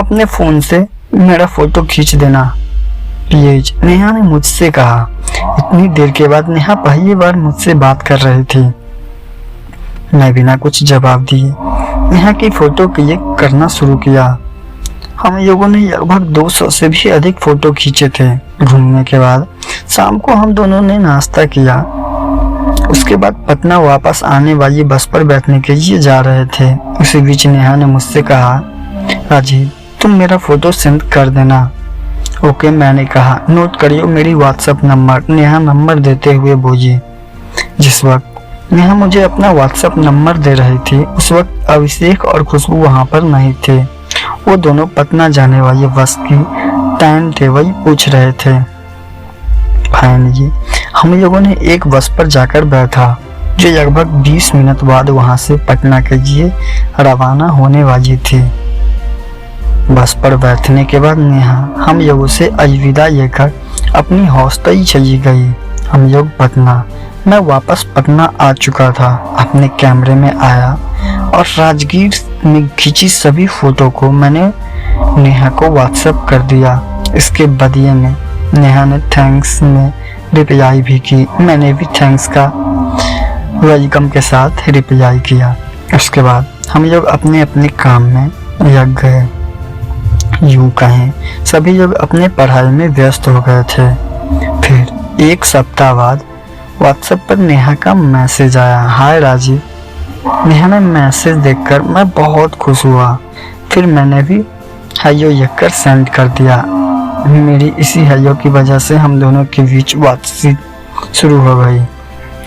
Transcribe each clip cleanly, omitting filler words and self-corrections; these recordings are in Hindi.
अपने फ़ोन से मेरा फ़ोटो खींच देना प्लीज, नेहा ने मुझसे कहा। इतनी देर के बाद नेहा पहली बार मुझसे बात कर रही थी। मैं बिना कुछ जवाब दिए नेहा की फ़ोटो क्लिक करना शुरू किया। हम लोगों ने लगभग 200 से भी अधिक फ़ोटो खींचे थे। घूमने के बाद शाम को हम दोनों ने नाश्ता किया। उसके बाद पटना वापस आने वाली बस पर बैठने के लिए जा रहे थे। उसी बीच नेहा ने मुझसे कहा, राजीव तुम मेरा फ़ोटो सेंड कर देना। ओके मैंने कहा। नोट करियो मेरी व्हाट्सएप नंबर, नेहा नंबर देते हुए बोली। जिस वक्त नेहा मुझे अपना व्हाट्सएप नंबर दे रही थी उस वक्त अभिषेक और खुशबू वहाँ पर नहीं थे। वो दोनों पटना जाने वाली बस की टाइम टेबल पूछ रहे थे। फाइनली हम लोगों ने एक बस पर जाकर बैठा जो लगभग 20 मिनट बाद वहाँ से पटना के लिए रवाना होने वाली थी। बस पर बैठने के बाद नेहा हम लोगों से अलविदा लेकर अपनी हॉस्टल चली गई। हम लोग पटना, मैं वापस पटना आ चुका था। अपने कैमरे में आया और राजगीर में खींची सभी फोटो को मैंने नेहा को व्हाट्सएप कर दिया। इसके बदले में नेहा ने थैंक्स में रिप्लाई भी की। मैंने भी थैंक्स का वेलकम के साथ रिप्लाई किया। उसके बाद हम लोग अपने अपने काम में लग गए। यूं कहें सभी लोग अपने पढ़ाई में व्यस्त हो गए थे। फिर एक सप्ताह बाद व्हाट्सएप पर नेहा का मैसेज आया, हाय राजीव। नेहा ने मैसेज देखकर मैं बहुत खुश हुआ। फिर मैंने भी हेलो लिखकर सेंड कर दिया। मेरी इसी हेलो की वजह से हम दोनों के बीच बातचीत शुरू हो गई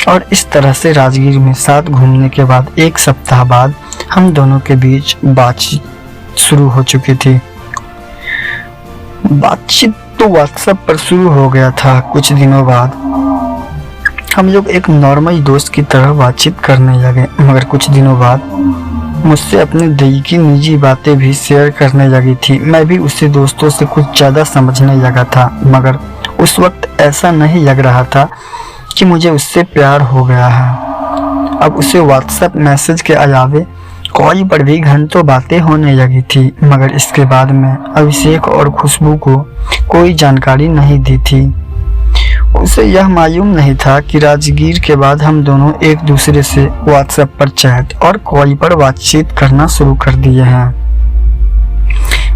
और इस तरह से राजगीर में साथ घूमने के बाद एक सप्ताह बाद हम दोनों के बीच बातचीत शुरू हो चुकी थी। बातचीत तो व्हाट्सएप पर शुरू हो गया था। कुछ दिनों बाद हम लोग एक नॉर्मल दोस्त की तरह बातचीत करने लगे, मगर कुछ दिनों बाद मुझसे अपने दिल की निजी बातें भी शेयर करने लगी थी। मैं भी उससे दोस्तों से कुछ ज़्यादा समझने लगा था, मगर उस वक्त ऐसा नहीं लग रहा था कि मुझे उससे प्यार हो गया है। अब उसे व्हाट्सएप मैसेज के अलावे कॉल पर भी घंटों बातें होने लगी थी, मगर इसके बाद में अभिषेक और खुशबू को कोई जानकारी नहीं दी थी। उसे यह मालूम नहीं था कि राजगीर के बाद हम दोनों एक दूसरे से व्हाट्सएप पर चैट और कॉल पर बातचीत करना शुरू कर दिए हैं।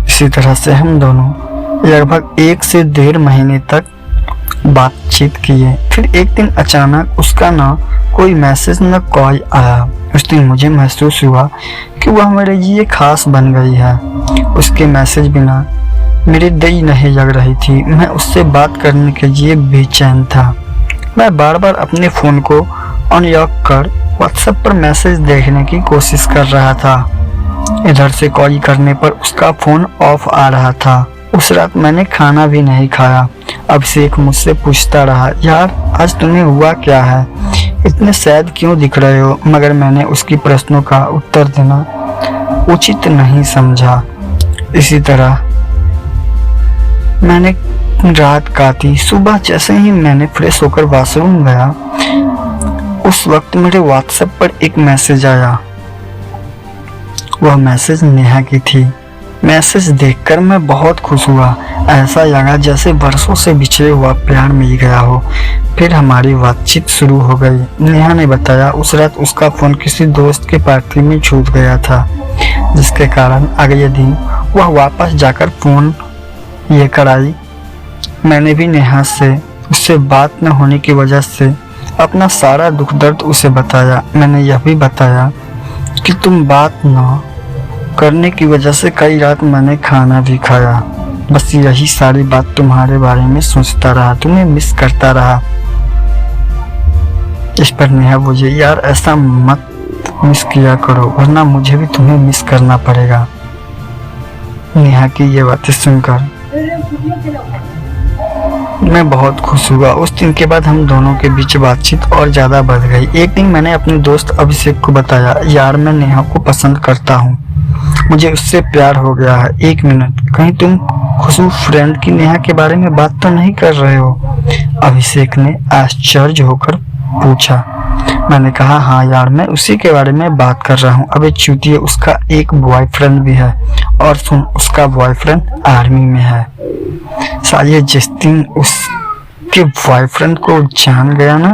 इसी तरह से हम दोनों लगभग 1 से 1.5 महीने तक बातचीत किए। फिर एक दिन अचानक उसका न कोई मैसेज न कॉल आया। उस दिन मुझे महसूस हुआ कि वह मेरे लिए खास बन गई है। उसके मैसेज बिना मेरी दिल नहीं लग रही थी। मैं उससे बात करने के लिए बेचैन था। मैं बार बार अपने फ़ोन को अनलॉक कर व्हाट्सएप पर मैसेज देखने की कोशिश कर रहा था। इधर से कॉल करने पर उसका फ़ोन ऑफ आ रहा था। उस रात मैंने खाना भी नहीं खाया। अभिषेक मुझसे पूछता रहा, यार आज तुम्हें हुआ क्या है, इतने सैड क्यों दिख रहे हो, मगर मैंने उसकी प्रश्नों का उत्तर देना उचित नहीं समझा। इसी तरह मैंने रात काटी। सुबह जैसे ही मैंने फ्रेश होकर वॉशरूम गया, उस वक्त मेरे व्हाट्सएप पर एक मैसेज आया। वह मैसेज नेहा की थी। मैसेज देखकर मैं बहुत खुश हुआ। ऐसा लगा जैसे बरसों से बिछड़े हुआ प्यार मिल गया हो। फिर हमारी बातचीत शुरू हो गई। नेहा ने बताया उस रात उसका फ़ोन किसी दोस्त के पार्टी में छूट गया था, जिसके कारण अगले दिन वह वापस जाकर फ़ोन लेकर आई। मैंने भी नेहा से उससे बात न होने की वजह से अपना सारा दुख दर्द उसे बताया। मैंने यह भी बताया कि तुम बात न करने की वजह से कई रात मैंने खाना भी खाया। बस यही सारी बात तुम्हारे बारे में सोचता रहा, तुम्हें मिस करता रहा। इस पर नेहा बोली, यार ऐसा मत मिस किया करो वरना मुझे भी तुम्हें मिस करना पड़ेगा। नेहा की ये बातें सुनकर मैं बहुत खुश हुआ। उस दिन के बाद हम दोनों के बीच बातचीत और ज़्यादा बढ़ गई। एक दिन मैंने अपने दोस्त अभिषेक को बताया, यार मैं नेहा को पसंद करता हूँ, मुझे उससे प्यार हो गया है। 1 मिनट, कहीं तुम खुशबू फ्रेंड की नेहा के बारे में बात तो नहीं कर रहे हो? अभिषेक ने आश्चर्य होकर पूछा। मैंने कहा, हाँ यार मैं उसी के बारे में बात कर रहा हूँ। अबे चूतिए, उसका एक बॉयफ्रेंड भी है और सुन, उसका बॉयफ्रेंड आर्मी में है। सालिया जिस दिन उसके बॉयफ्रेंड को जान गया ना,